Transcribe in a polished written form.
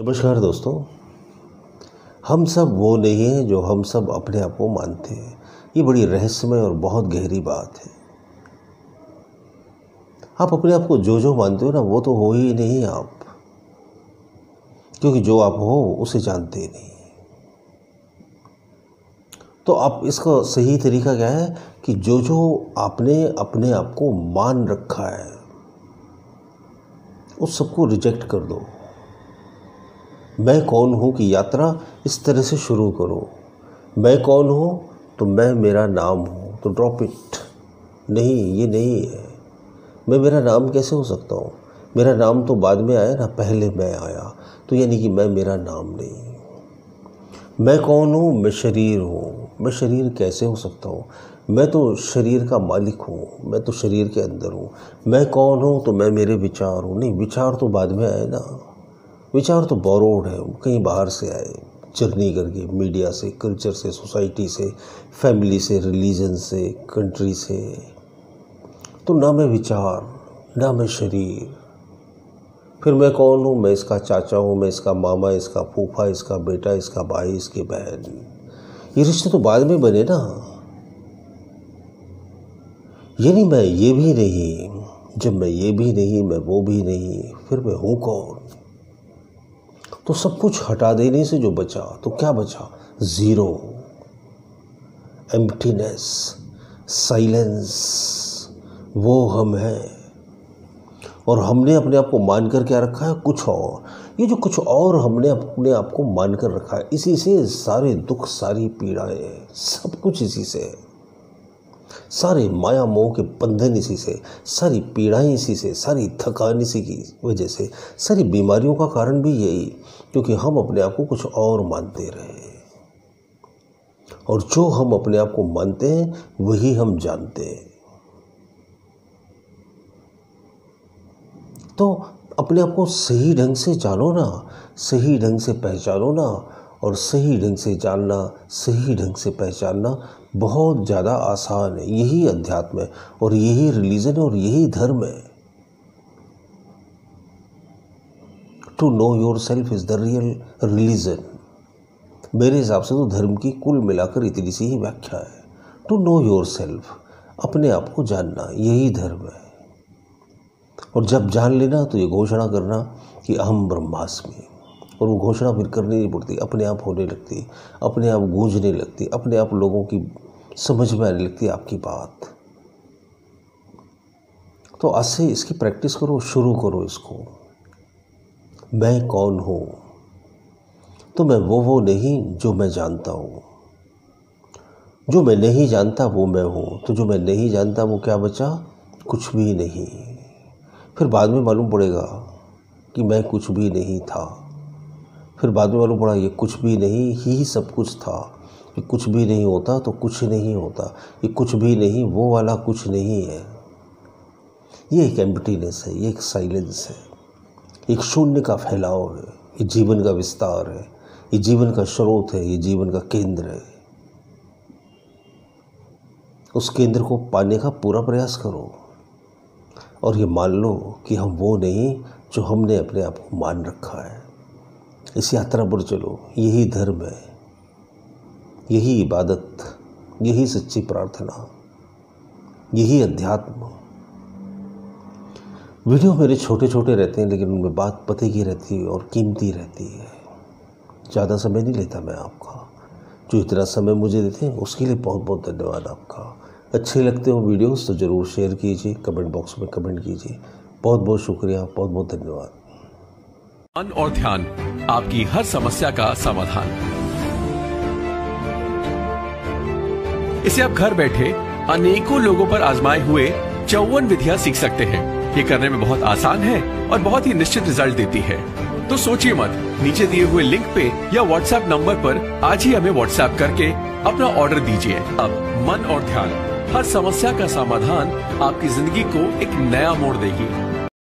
नमस्कार दोस्तों, हम सब वो नहीं हैं जो हम सब अपने आप को मानते हैं। ये बड़ी रहस्यमय और बहुत गहरी बात है। आप अपने आप को जो मानते हो ना, वो तो हो ही नहीं आप, क्योंकि जो आप हो उसे जानते ही नहीं। तो आप इसका सही तरीका क्या है कि जो आपने अपने आप को मान रखा है उस सबको रिजेक्ट कर दो। मैं कौन हूँ की यात्रा इस तरह से शुरू करो। मैं कौन हूँ तो मैं मेरा नाम हूँ, तो ड्रॉप इट। नहीं, ये नहीं है। मैं मेरा नाम कैसे हो सकता हूँ? मेरा नाम तो बाद में आया ना, पहले मैं आया। तो यानी कि मैं मेरा नाम नहीं। मैं कौन हूँ? मैं शरीर हूँ। मैं शरीर कैसे हो सकता हूँ? मैं तो शरीर का मालिक हूँ, मैं तो शरीर के अंदर हूँ। मैं कौन हूँ तो मैं मेरे विचार हूँ। नहीं, विचार तो बाद में आए ना। विचार तो बोरोड है, कहीं बाहर से आए, जर्नी करके, मीडिया से, कल्चर से, सोसाइटी से, फैमिली से, रिलीजन से, कंट्री से। तो ना मैं विचार, ना मैं शरीर। फिर मैं कौन हूँ? मैं इसका चाचा हूँ, मैं इसका मामा, इसका फूफा, इसका बेटा, इसका भाई, इसकी बहन। ये रिश्ते तो बाद में बने ना। यानी मैं ये भी नहीं। जब मैं ये भी नहीं, मैं वो भी नहीं, फिर मैं हूँ कौन? तो सब कुछ हटा देने से जो बचा, तो क्या बचा? Zero, emptiness, silence. वो हम हैं। और हमने अपने आप को मानकर क्या रखा है? कुछ और। ये जो कुछ और हमने अपने आप को मानकर रखा है, इसी से सारे दुख, सारी पीड़ाएं, सब कुछ इसी से है। सारे माया मोह के बंधन इसी से, सारी पीड़ाएं इसी से, सारी थकान इसी की वजह से, सारी बीमारियों का कारण भी यही, क्योंकि हम अपने आप को कुछ और मानते रहे। और जो हम अपने आप को मानते हैं वही हम जानते हैं। तो अपने आप को सही ढंग से जानो ना, सही ढंग से पहचानो ना। और सही ढंग से जानना, सही ढंग से पहचानना बहुत ज़्यादा आसान है। यही अध्यात्म है और यही रिलीजन है और यही धर्म है। To know your self is the real religion. मेरे हिसाब से तो धर्म की कुल मिलाकर इतनी सी ही व्याख्या है। टू नो योर सेल्फ, अपने आप को जानना, यही धर्म है। और जब जान लेना तो ये घोषणा करना कि अहम ब्रह्मास्मि। और वो घोषणा फिर करनी नहीं पड़ती, अपने आप होने लगती, अपने आप गूंजने लगती, अपने आप लोगों की समझ में आने लगती आपकी बात। तो आज से इसकी प्रैक्टिस करो, शुरू करो इसको। मैं कौन हूँ? तो मैं वो नहीं जो मैं जानता हूँ। जो मैं नहीं जानता वो मैं हूँ। तो जो मैं नहीं जानता वो क्या बचा? कुछ भी नहीं। फिर बाद में मालूम पड़ेगा कि मैं कुछ भी नहीं था। फिर बाद में मालूम पड़ा ये कुछ भी नहीं ही सब कुछ था। ये कुछ भी नहीं होता तो कुछ नहीं होता। ये कुछ भी नहीं वो वाला कुछ नहीं है। ये एक एम्प्टीनेस है, ये एक साइलेंस है, एक शून्य का फैलाव है। ये जीवन का विस्तार है, ये जीवन का स्रोत है, ये जीवन का केंद्र है। उस केंद्र को पाने का पूरा प्रयास करो और ये मान लो कि हम वो नहीं जो हमने अपने आप को मान रखा है। इस यात्रा पर चलो, यही धर्म है, यही इबादत, यही सच्ची प्रार्थना, यही अध्यात्म। वीडियो मेरे छोटे छोटे रहते हैं लेकिन उनमें बात पते की रहती है और कीमती रहती है। ज़्यादा समय नहीं लेता मैं आपका। जो इतना समय मुझे देते हैं उसके लिए बहुत बहुत धन्यवाद आपका। अच्छे लगते हो वीडियोस तो ज़रूर शेयर कीजिए, कमेंट बॉक्स में कमेंट कीजिए। बहुत बहुत शुक्रिया, बहुत बहुत धन्यवाद। मन और ध्यान, आपकी हर समस्या का समाधान। इसे आप घर बैठे अनेकों लोगों पर आजमाए हुए 54 विधियां सीख सकते हैं। ये करने में बहुत आसान है और बहुत ही निश्चित रिजल्ट देती है। तो सोचिए मत, नीचे दिए हुए लिंक पे या व्हाट्सएप नंबर पर आज ही हमें व्हाट्सएप करके अपना ऑर्डर दीजिए। अब मन और ध्यान, हर समस्या का समाधान आपकी जिंदगी को एक नया मोड़ देगी।